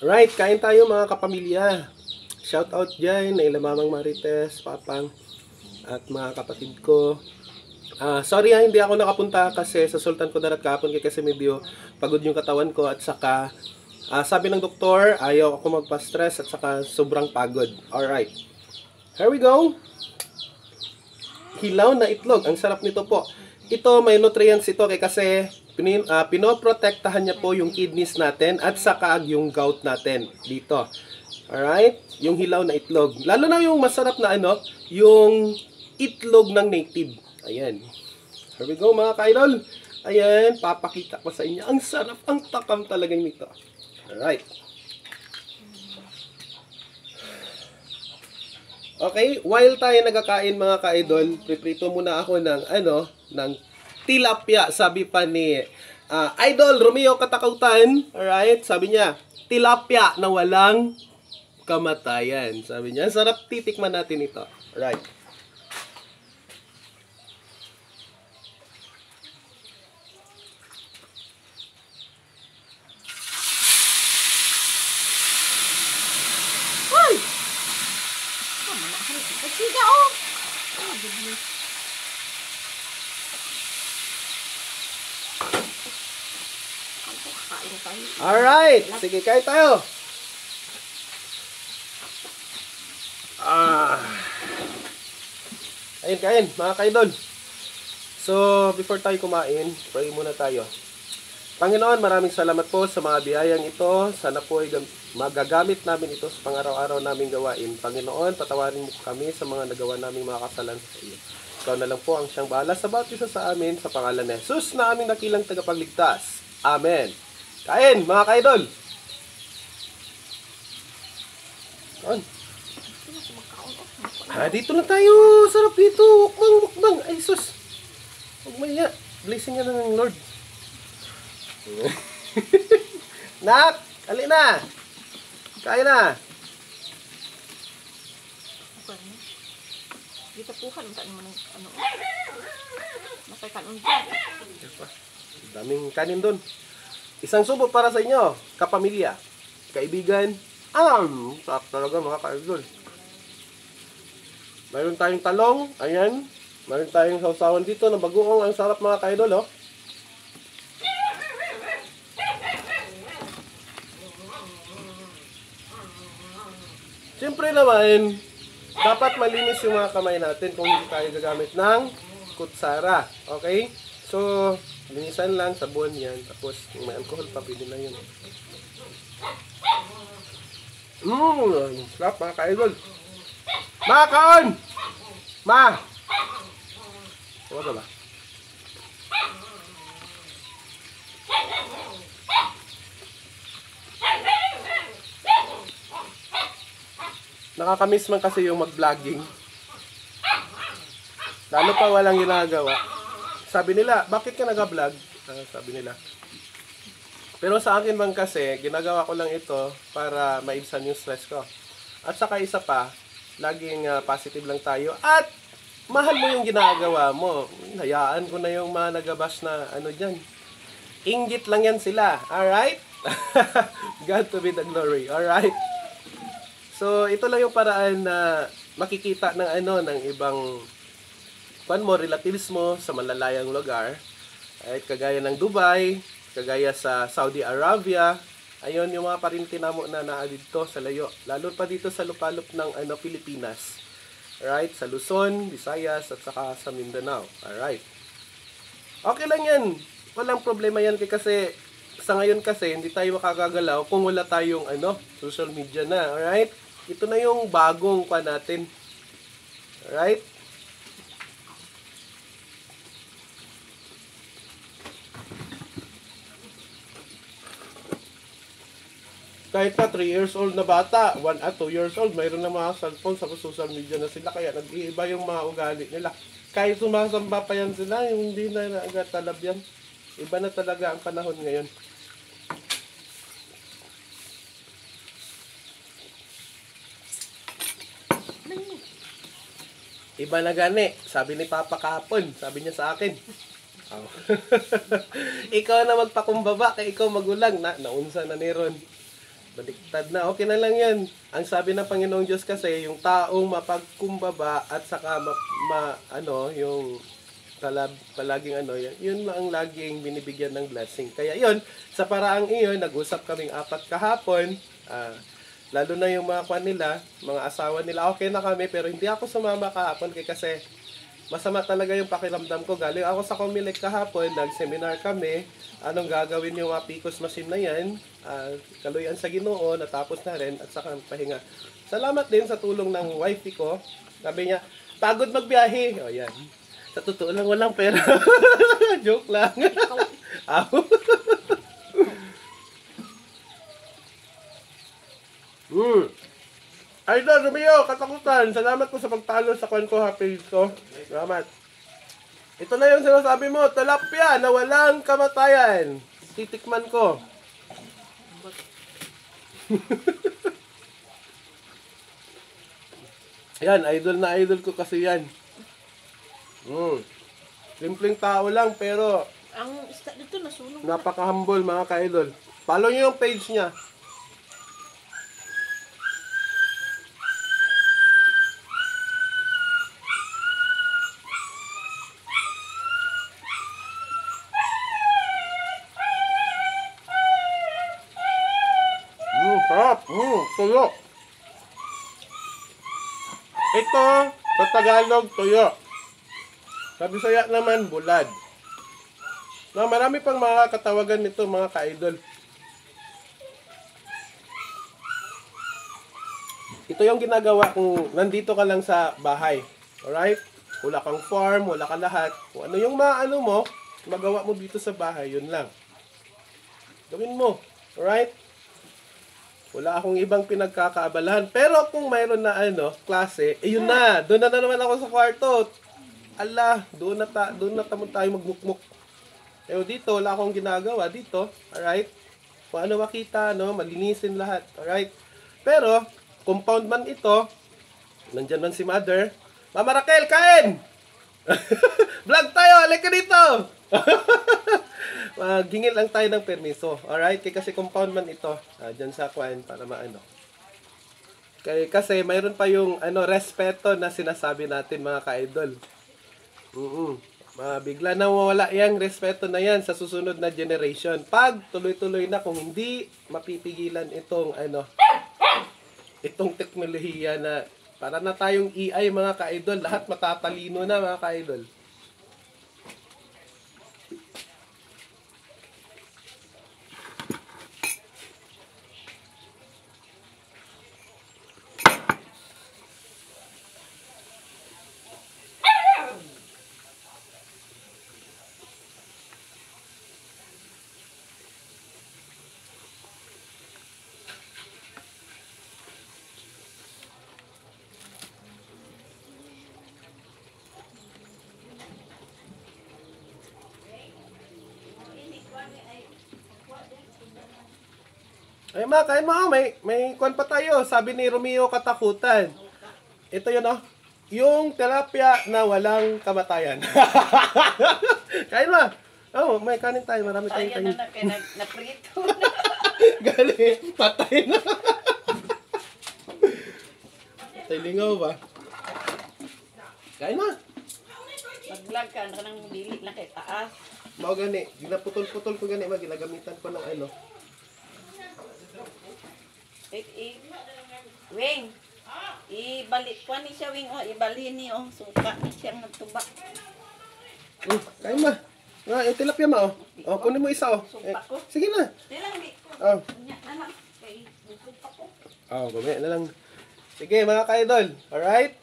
Alright, kain tayo mga kapamilya. Shout out dyan, naila Mamang Marites, Papang, at mga kapatid ko. Sorry hindi ako nakapunta kasi sa Sultan Kudarat kahapon kasi medyo pagod yung katawan ko at saka sabi ng doktor, ayaw ako magpa-stress at saka sobrang pagod. Alright, here we go. Hilaw na itlog, ang sarap nito po. Ito may nutrients ito kasi pinoprotektahan niya po yung kidneys natin at saka yung gout natin dito. Alright? Yung hilaw na itlog. Lalo na yung masarap na yung itlog ng native. Ayan. Here we go mga ka-idol. Ayan, papakita ko sa inyo. Ang sarap, ang takam talaga nito. Alright. Okay, while tayo nagkakain mga ka-idol, piprito muna ako ng tilapia, sabi pa ni Idol Romeo Katakautan. Alright, sabi niya, tilapia na walang kamatayan. Sabi niya, sarap, titikman natin ito. Alright. Ay! Siga, oh! Oh, goodness. Alright, sige, kain tayo. Kain, mga kaidol. So, before tayo kumain, pray muna tayo. Panginoon, maraming salamat po sa mga biyayang ito. Sana po ay magagamit namin ito sa pang-araw-araw naming gawain. Panginoon, patawarin mo kami sa mga nagawa naming mga kasalan sa iyo. Ikaw na lang po ang siyang bahala sa bawat isa sa amin sa pangalan ni Jesus na aming nakilang tagapagligtas. Amen. Kain, mga kaidol. Kain. Dito lang tayo. Sarap dito. Mukbang. Ay, sus. Huwag maya. Blessing ka na ng Lord. Nak, ali na. Kain na. Dito po ka, saan mo ng ano. Masay kanon dyan. Daming kanin doon. Isang subo para sa inyo, kapamilya, kaibigan. Sarap talaga mga kaidol. Mayroon tayong talong, ayan. Mayroon tayong sausawan dito na bagoong. Ang sarap mga kaidol, oh. Siyempre naman, dapat malinis yung mga kamay natin kung hindi tayo gagamit ng kutsara. Okay? So, linisan lang, sabon yan. Tapos, yung may alcohol pa, pwede na yun. Sarap mga ka-idol. Ma, kaon! Ma! Huwag ka ba? Nakakamiss man kasi yung mag-vlogging. Lalo pa walang ginagawa. Sabi nila, bakit ka nag-vlog? Sabi nila. Pero sa akin man kasi, ginagawa ko lang ito para maibsan yung stress ko. At saka isa pa, laging positive lang tayo. At mahal mo yung ginagawa mo. Hayaan ko na yung mga nagabas na ano dyan. Inggit lang yan sila. Alright? God to be the glory. Alright? So, ito lang yung paraan na makikita ng ng ibang relatives mo sa malalayang lugar. Ay, kagaya ng Dubai, kagaya sa Saudi Arabia. Ayun, yung mga parintinamo na naadito sa layo. Lalo pa dito sa lupalop ng Pilipinas. Alright? Sa Luzon, Visayas, at saka sa Mindanao. Alright? Okay lang yan. Walang problema yan kasi sa ngayon kasi hindi tayo makakagalaw kung wala tayong social media na. Alright? Ito na yung bagong pa natin. Alright? Kahit na 3 years old na bata, 1 at 2 years old, mayroon na mga cellphone sa social media na sila. Kaya nag-iiba yung mga ugali nila. Kahit sumasamba pa yan sila, yung hindi na nagatalab yan. Iba na talaga ang panahon ngayon. Iba na gani. Sabi ni Papa kahapon. Sabi niya sa akin. Oh. Ikaw na magpakumbaba kay ikaw magulang na naunsa na ni Ron. Baliktad na. Okay na lang yan. Ang sabi ng Panginoong Diyos kasi, yung taong mapagkumbaba at saka yung palaging yun ang laging binibigyan ng blessing. Kaya yun, sa paraang iyon, nag-usap kaming 4 kahapon. Lalo na yung mga kwan nila, mga asawa nila, okay na kami, pero hindi ako sumama kahapon kasi masama talaga yung pakiramdam ko. Galing ako sa Comelec kahapon, nag-seminar kami, anong gagawin yung mga PCOS machine na yan, kaluyan sa Ginoo, natapos na rin, at saka pahinga. Salamat din sa tulong ng wifey ko. Sabi niya, pagod magbiyahe. O yan. Sa totoo lang, walang pera. Joke lang. Idol, Romeo, katakutan. Salamat po sa pagtalo sa kwan ko, page ko. Salamat. Ito na yung sinasabi mo, tilapia na walang kamatayan. Titikman ko. Yan, idol na idol ko kasi yan. Simpleng tao lang, pero Ang isda dito nasunog. napaka-humble mga ka-idol. Follow nyo yung page niya. Sarap. Tuyo. Ito, sa Tagalog, tuyo. Sa Bisaya naman, bulad. Na marami pang mga katawagan nito, mga ka-idol. Ito yung ginagawa kung nandito ka lang sa bahay. Alright? Wala kang farm, wala ka lahat. Kung ano yung maano mo, magawa mo dito sa bahay, yun lang. Gawin mo. Alright? Wala akong ibang pinagkakaabalahan. Pero kung mayroon na klase, yun na. Doon na naman ako sa kwarto. Ala, doon na tayo magmukmuk. Pero dito, wala akong ginagawa dito. Alright? Kung ano makita, malinisin lahat. Alright? Pero, compound man ito, nandyan man si Mother. Mama Raquel, kain! Vlog tayo! Halika dito! Maghingil lang tayo ng permiso. Alright? Kasi compound man ito. Dyan sa kwan para maano. Kasi mayroon pa yung respeto na sinasabi natin mga ka-idol. Bigla na mawala yung respeto na yan sa susunod na generation. Pag tuloy-tuloy na, kung hindi mapipigilan itong teknolohiya na para na tayong AI mga ka-idol, lahat matatalino na mga ka-idol. Ay ma, kain mo. May kwan pa tayo. Sabi ni Romeo, katakutan. Ito yun yung tilapia na walang kamatayan. Kain mo. May kanin tayo. Marami tayong kanin. Ayan na, naprito. Gali, patay na. Patay lingaw ba? Kain mo. Mag-vlog ka, nang dili na kay taas. Mao gani, ginaputol-putol ko gani, ginagamitan ko ng Wing, ibalik ko ni siya, Wing, ibalik ni, suka ni siya ng tuba. Kain mo. Yung tilapia mo, kunin mo isa, Suka ko. sige na. Dilang, di ko. Oh. Nya na lang. Kay, busog pa ko. Gumaya na lang. Sige mga ka-idol, alright?